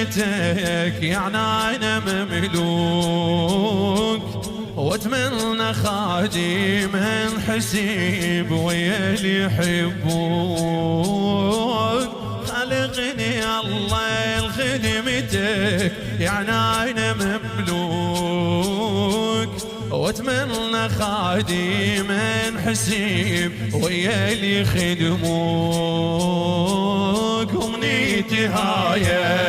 خدمتك يعني أنا مملوك، واتمنى خادم هالحسيب ويا اللي يحبوك. خلقني الله لخدمتك يعني أنا مملوك، واتمنى خادم هالحسيب ويا اللي يخدموك. ومنيتي هايه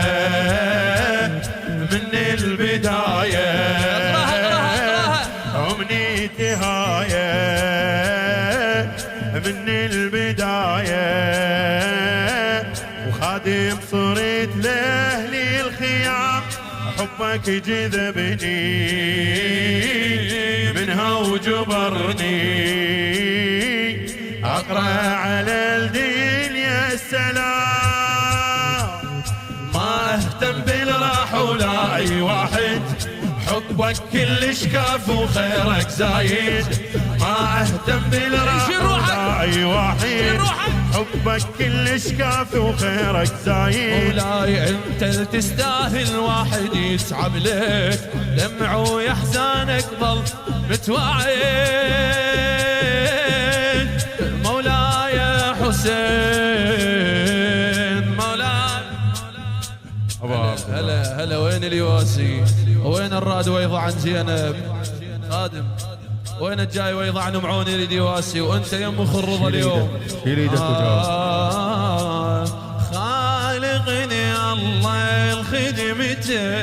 من البدايه، أمنيتي هايه من البداية، وخادم صرت لأهلي الخيام. حبك جذبني منها وجبرني، أقرأ على الدنيا السلام. ما أهتم بالراح ولا أي واحد، حبك كلش كاف وخيرك زايد. ما اهتم بالراح ولا اي واحد، حبك كلش كاف وخيرك زايد. مولاي انت تستاهل واحد يسعب لك، دمع ويحزانك ظل متوعد. مولاي حسين، مولاي هلا هلا. وين اليواسي؟ وين الراد ويضع عن زينب؟ خادم وين الجاي ويضع عن معون يريد يواسي، وانت يم خرض اليوم. شيل ايدك خالقني الله لخدمته.